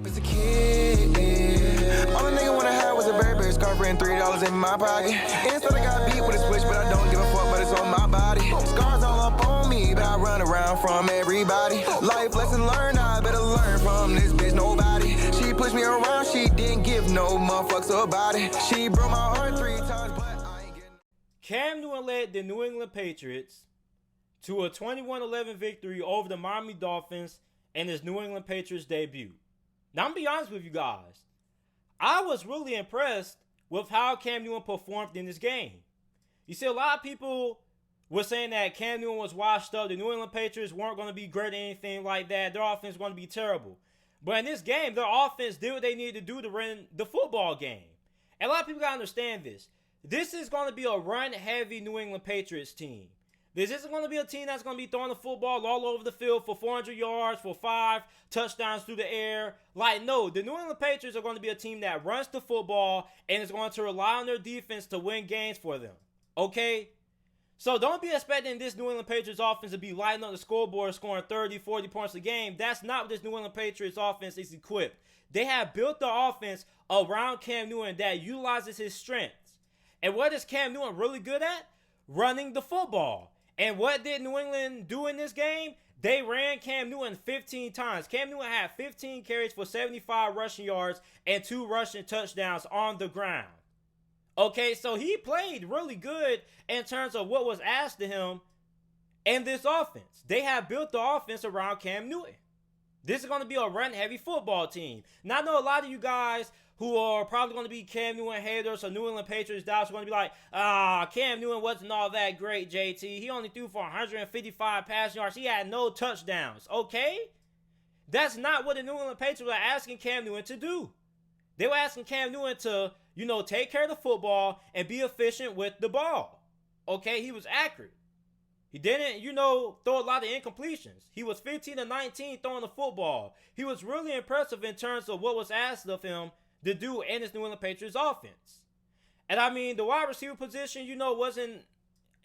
As a kid, all a nigga wanna have was a Burberry scarf and $3 in my pocket. Instead I got beat with a switch, but I don't give a fuck, but it's on my body. Scars all up on me, but I run around from everybody. Life lesson learned, I better learn from this bitch, nobody. She pushed me around, she didn't give no motherfucks about it. She broke my heart 3 times, but I ain't getting... Cam Newton led the New England Patriots to a 21-11 victory over the Miami Dolphins in his New England Patriots debut. Now, I'm going to be honest with you guys. I was really impressed with how Cam Newton performed in this game. You see, a lot of people were saying that Cam Newton was washed up. The New England Patriots weren't going to be great or anything like that. Their offense was going to be terrible. But in this game, their offense did what they needed to do to win the football game. And a lot of people got to understand this. This is going to be a run-heavy New England Patriots team. This isn't going to be a team that's going to be throwing the football all over the field for 400 yards, for 5 touchdowns through the air. Like, no, the New England Patriots are going to be a team that runs the football and is going to rely on their defense to win games for them. Okay? So don't be expecting this New England Patriots offense to be lighting up the scoreboard, scoring 30, 40 points a game. That's not what this New England Patriots offense is equipped. They have built the offense around Cam Newton that utilizes his strengths. And what is Cam Newton really good at? Running the football. And what did New England do in this game? They ran Cam Newton 15 times. Cam Newton had 15 carries for 75 rushing yards and 2 rushing touchdowns on the ground. Okay, so he played really good in terms of what was asked of him in this offense. They have built the offense around Cam Newton. This is going to be a run-heavy football team. Now, I know a lot of you guys who are probably going to be Cam Newton haters or New England Patriots doubts are going to be like, Cam Newton wasn't all that great, JT. He only threw for 155 passing yards. He had no touchdowns. Okay? That's not what the New England Patriots were asking Cam Newton to do. They were asking Cam Newton to, take care of the football and be efficient with the ball. Okay? He was accurate. He didn't, throw a lot of incompletions. He was 15-19 throwing the football. He was really impressive in terms of what was asked of him to do in this New England Patriots offense. And I mean, the wide receiver position,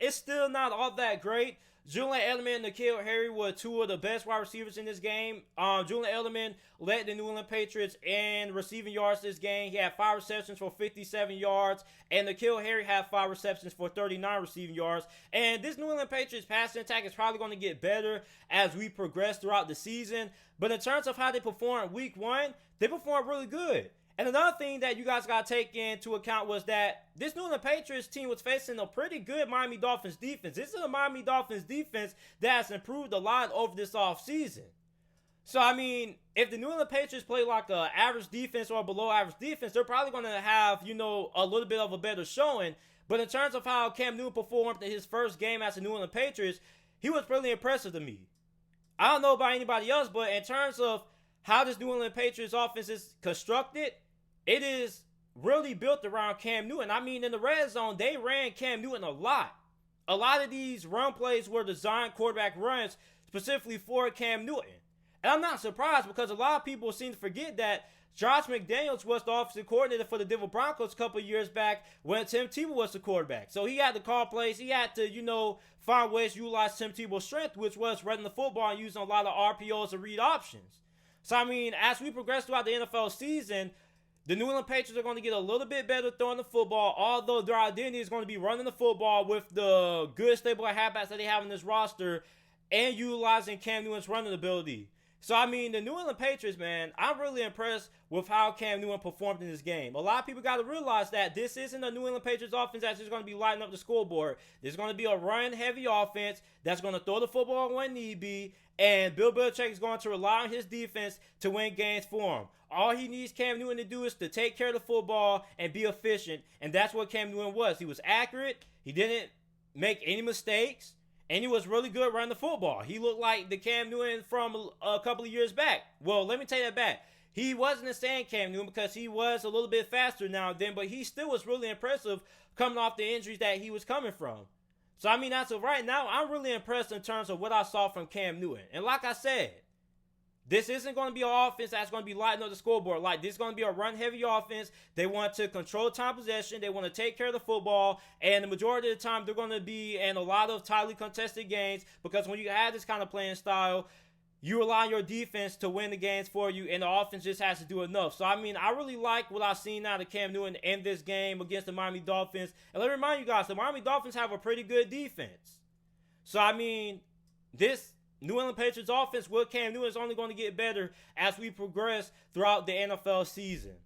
it's still not all that great. Julian Edelman and N'Keal Harry were 2 of the best wide receivers in this game. Julian Edelman led the New England Patriots in receiving yards this game. He had 5 receptions for 57 yards, and N'Keal Harry had 5 receptions for 39 receiving yards. And this New England Patriots passing attack is probably going to get better as we progress throughout the season. But in terms of how they performed week 1, they performed really good. And another thing that you guys got to take into account was that this New England Patriots team was facing a pretty good Miami Dolphins defense. This is a Miami Dolphins defense that has improved a lot over this offseason. So, I mean, if the New England Patriots play like an average defense or below average defense, they're probably going to have, a little bit of a better showing. But in terms of how Cam Newton performed in his first game as the New England Patriots, he was really impressive to me. I don't know about anybody else, but in terms of how this New England Patriots offense is constructed, it is really built around Cam Newton. I mean, in the red zone, they ran Cam Newton a lot. A lot of these run plays were designed quarterback runs specifically for Cam Newton. And I'm not surprised because a lot of people seem to forget that Josh McDaniels was the offensive coordinator for the Denver Broncos a couple of years back when Tim Tebow was the quarterback. So he had to call plays. He had to, find ways to utilize Tim Tebow's strength, which was running the football and using a lot of RPOs and read options. So, I mean, as we progress throughout the NFL season, the New England Patriots are going to get a little bit better throwing the football, although their identity is going to be running the football with the good, stable halfbacks that they have in this roster and utilizing Cam Newton's running ability. So, I mean, the New England Patriots, man, I'm really impressed with how Cam Newton performed in this game. A lot of people got to realize that this isn't a New England Patriots offense that's just going to be lighting up the scoreboard. There's going to be a run-heavy offense that's going to throw the football when need be, and Bill Belichick is going to rely on his defense to win games for him. All he needs Cam Newton to do is to take care of the football and be efficient, and that's what Cam Newton was. He was accurate. He didn't make any mistakes. And he was really good running the football. He looked like the Cam Newton from a couple of years back. Well, let me take that back. He wasn't the same Cam Newton because he was a little bit faster now and then, but he still was really impressive coming off the injuries that he was coming from. So, I mean, as of right now, I'm really impressed in terms of what I saw from Cam Newton. And like I said, this isn't going to be an offense that's going to be lighting up the scoreboard. Like, this is going to be a run-heavy offense. They want to control time possession. They want to take care of the football. And the majority of the time, they're going to be in a lot of tightly contested games because when you have this kind of playing style, you allow your defense to win the games for you, and the offense just has to do enough. So, I mean, I really like what I've seen out of Cam Newton in this game against the Miami Dolphins. And let me remind you guys, the Miami Dolphins have a pretty good defense. So, I mean, this New England Patriots offense with Cam Newton is only going to get better as we progress throughout the NFL season.